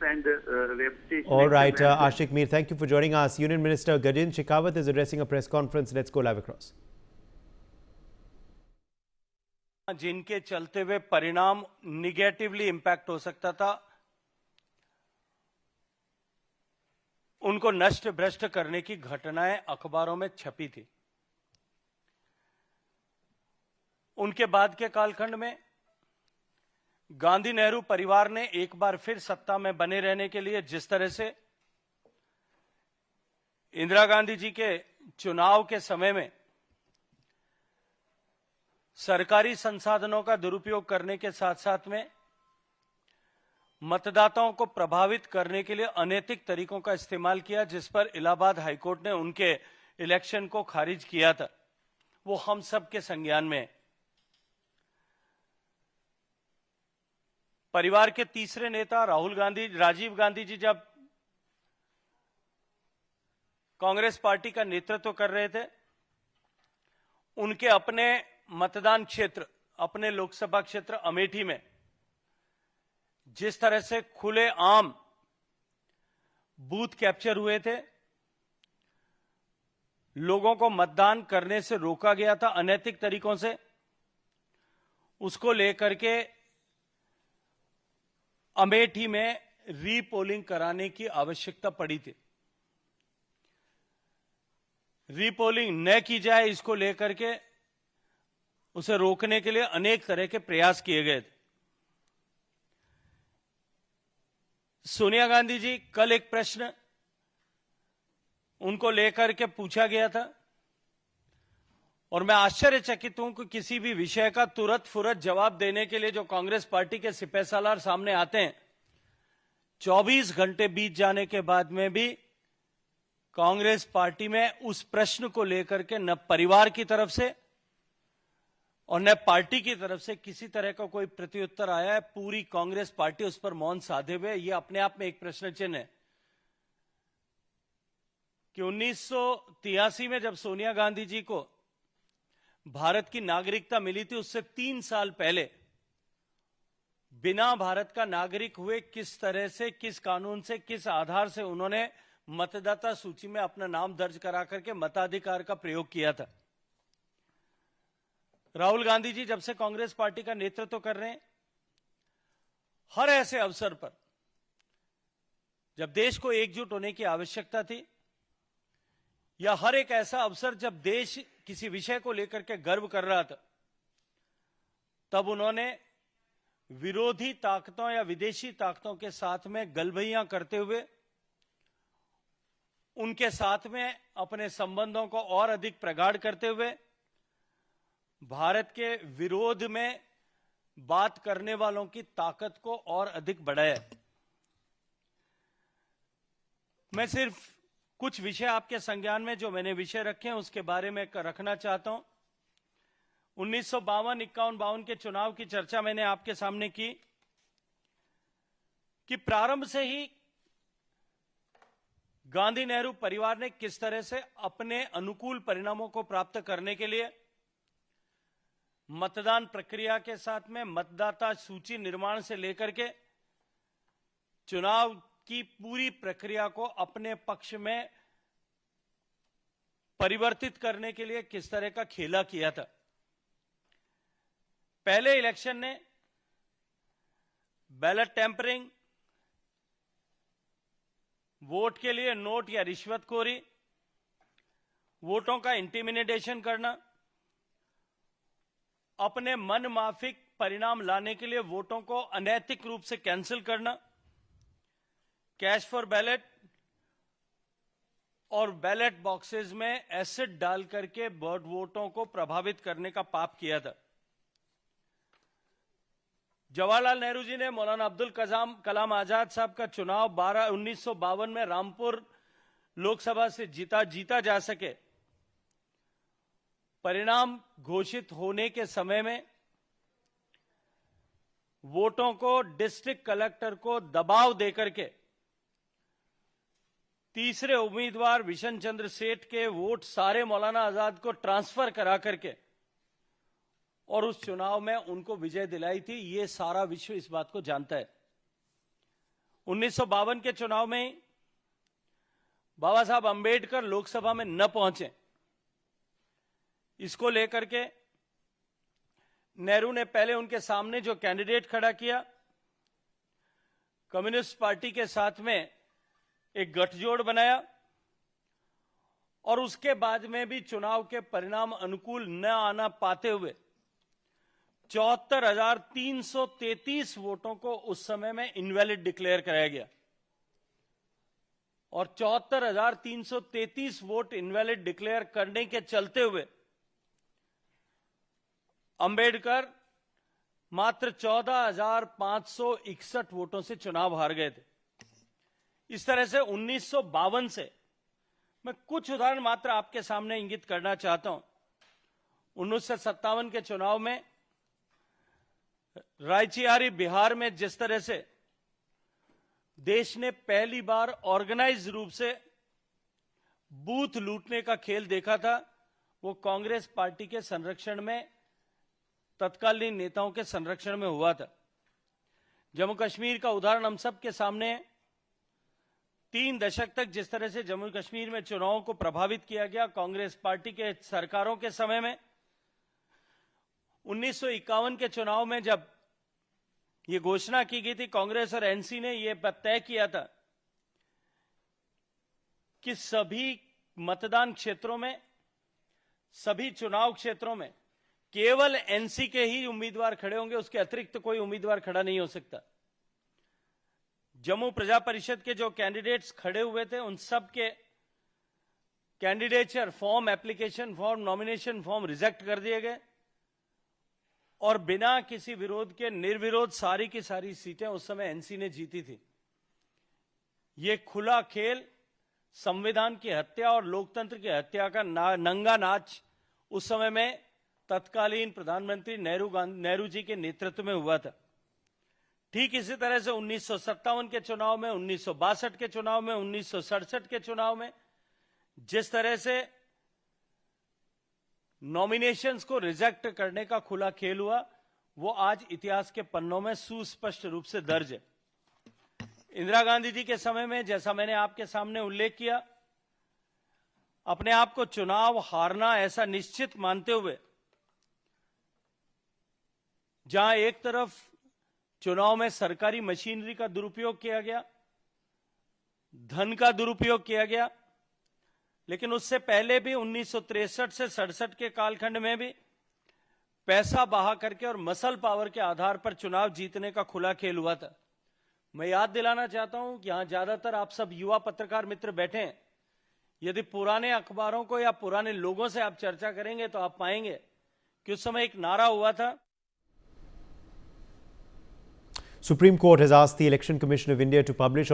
and reputation. All right, Ashik Mir, thank you for joining us. Union Minister Gajendra Shekhawat is addressing a press conference. Let's go live across. जिनके चलते हुए परिणाम negatively impact हो सकता था, उनको नष्ट भ्रष्ट करने की घटनाएं अखबारों में छपी थी। उनके बाद के कालखंड में गांधी नेहरू परिवार ने एक बार फिर सत्ता में बने रहने के लिए जिस तरह से इंदिरा गांधी जी के चुनाव के समय में सरकारी संसाधनों का दुरुपयोग करने के साथ साथ में मतदाताओं को प्रभावित करने के लिए अनैतिक तरीकों का इस्तेमाल किया, जिस पर इलाहाबाद हाईकोर्ट ने उनके इलेक्शन को खारिज किया था, वो हम सब के संज्ञान में है। परिवार के तीसरे नेता राजीव गांधी जी जब कांग्रेस पार्टी का नेतृत्व कर रहे थे, उनके अपने मतदान क्षेत्र, अपने लोकसभा क्षेत्र अमेठी में जिस तरह से खुले आम बूथ कैप्चर हुए थे, लोगों को मतदान करने से रोका गया था अनैतिक तरीकों से, उसको लेकर के अमेठी में रीपोलिंग कराने की आवश्यकता पड़ी थी। रीपोलिंग न की जाए, इसको लेकर के उसे रोकने के लिए अनेक तरह के प्रयास किए गए थे। सोनिया गांधी जी, कल एक प्रश्न उनको लेकर के पूछा गया था और मैं आश्चर्यचकित हूं कि किसी भी विषय का तुरंत फुरत जवाब देने के लिए जो कांग्रेस पार्टी के सिपहसालार सामने आते हैं, 24 घंटे बीत जाने के बाद में भी कांग्रेस पार्टी में उस प्रश्न को लेकर के न परिवार की तरफ से और न पार्टी की तरफ से किसी तरह का कोई प्रत्युत्तर आया है। पूरी कांग्रेस पार्टी उस पर मौन साधे हुए। यह अपने आप में एक प्रश्न चिन्ह है कि 1983 में जब सोनिया गांधी जी को भारत की नागरिकता मिली थी, उससे 3 साल पहले बिना भारत का नागरिक हुए किस तरह से, किस कानून से, किस आधार से उन्होंने मतदाता सूची में अपना नाम दर्ज करा करके मताधिकार का प्रयोग किया था। राहुल गांधी जी जब से कांग्रेस पार्टी का नेतृत्व कर रहे हैं, हर ऐसे अवसर पर जब देश को एकजुट होने की आवश्यकता थी या हर एक ऐसा अवसर जब देश किसी विषय को लेकर के गर्व कर रहा था, तब उन्होंने विरोधी ताकतों या विदेशी ताकतों के साथ में गलबैयां करते हुए उनके साथ में अपने संबंधों को और अधिक प्रगाढ़ करते हुए भारत के विरोध में बात करने वालों की ताकत को और अधिक बढ़ाया। मैं सिर्फ कुछ विषय आपके संज्ञान में जो मैंने विषय रखे हैं उसके बारे में रखना चाहता हूं। 1952, 51 के चुनाव की चर्चा मैंने आपके सामने की कि प्रारंभ से ही गांधी नेहरू परिवार ने किस तरह से अपने अनुकूल परिणामों को प्राप्त करने के लिए मतदान प्रक्रिया के साथ में मतदाता सूची निर्माण से लेकर के चुनाव की पूरी प्रक्रिया को अपने पक्ष में परिवर्तित करने के लिए किस तरह का खेला किया था। पहले इलेक्शन ने बैलेट टेम्परिंग, वोट के लिए नोट या रिश्वतखोरी, वोटों का इंटिमिडेशन करना, अपने मन माफिक परिणाम लाने के लिए वोटों को अनैतिक रूप से कैंसिल करना, कैश फॉर बैलेट और बैलेट बॉक्सेस में एसिड डाल करके वोटों को प्रभावित करने का पाप किया था। जवाहरलाल नेहरू जी ने मौलाना अब्दुल कलाम आजाद साहब का चुनाव 1952 में रामपुर लोकसभा से जीता जा सके, परिणाम घोषित होने के समय में वोटों को डिस्ट्रिक्ट कलेक्टर को दबाव देकर के तीसरे उम्मीदवार विशन चंद्र सेठ के वोट सारे मौलाना आजाद को ट्रांसफर करा करके और उस चुनाव में उनको विजय दिलाई थी। ये सारा विश्व इस बात को जानता है। 1952 के चुनाव में बाबा साहब अंबेडकर लोकसभा में न पहुंचे, इसको लेकर के नेहरू ने पहले उनके सामने जो कैंडिडेट खड़ा किया, कम्युनिस्ट पार्टी के साथ में एक गठजोड़ बनाया और उसके बाद में भी चुनाव के परिणाम अनुकूल न आना पाते हुए 74,333 वोटों को उस समय में इनवैलिड डिक्लेयर कराया गया और 74,333 वोट इनवैलिड डिक्लेयर करने के चलते हुए अंबेडकर मात्र 14,561 वोटों से चुनाव हार गए थे। इस तरह से 1952 से मैं कुछ उदाहरण मात्र आपके सामने इंगित करना चाहता हूं। 1957 के चुनाव में रायचियारी बिहार में जिस तरह से देश ने पहली बार ऑर्गेनाइज रूप से बूथ लूटने का खेल देखा था, वो कांग्रेस पार्टी के संरक्षण में, तत्कालीन नेताओं के संरक्षण में हुआ था। जम्मू कश्मीर का उदाहरण हम सब के सामने है। 3 दशक तक जिस तरह से जम्मू कश्मीर में चुनावों को प्रभावित किया गया कांग्रेस पार्टी के सरकारों के समय में, 1951 के चुनाव में जब ये घोषणा की गई थी, कांग्रेस और एनसी ने यह तय किया था कि सभी मतदान क्षेत्रों में, सभी चुनाव क्षेत्रों में केवल एनसी के ही उम्मीदवार खड़े होंगे, उसके अतिरिक्त कोई उम्मीदवार खड़ा नहीं हो सकता। जम्मू प्रजा परिषद के जो कैंडिडेट्स खड़े हुए थे उन सब के candidature form, application form, nomination form reject कर दिए गए और बिना किसी विरोध के निर्विरोध सारी की सारी सीटें उस समय एनसी ने जीती थी। यह खुला खेल, संविधान की हत्या और लोकतंत्र की हत्या का नंगा नाच उस समय में तत्कालीन प्रधानमंत्री नेहरू जी के नेतृत्व में हुआ था। ठीक इसी तरह से 1957 के चुनाव में, 1962 के चुनाव में, 1967 के चुनाव में जिस तरह से नॉमिनेशंस को रिजेक्ट करने का खुला खेल हुआ, वो आज इतिहास के पन्नों में सुस्पष्ट रूप से दर्ज है। इंदिरा गांधी जी के समय में, जैसा मैंने आपके सामने उल्लेख किया, अपने आप को चुनाव हारना ऐसा निश्चित मानते हुए, जहां एक तरफ चुनाव में सरकारी मशीनरी का दुरुपयोग किया गया, धन का दुरुपयोग किया गया, लेकिन उससे पहले भी 1963 से 67 के कालखंड में भी पैसा बहा करके और मसल पावर के आधार पर चुनाव जीतने का खुला खेल हुआ था। मैं याद दिलाना चाहता हूं कि यहां ज्यादातर आप सब युवा पत्रकार मित्र बैठे हैं। यदि पुराने अखबारों को या पुराने लोगों से आप चर्चा करेंगे तो आप पाएंगे कि उस समय एक नारा हुआ था। Supreme Court has asked the Election Commission of India to publish on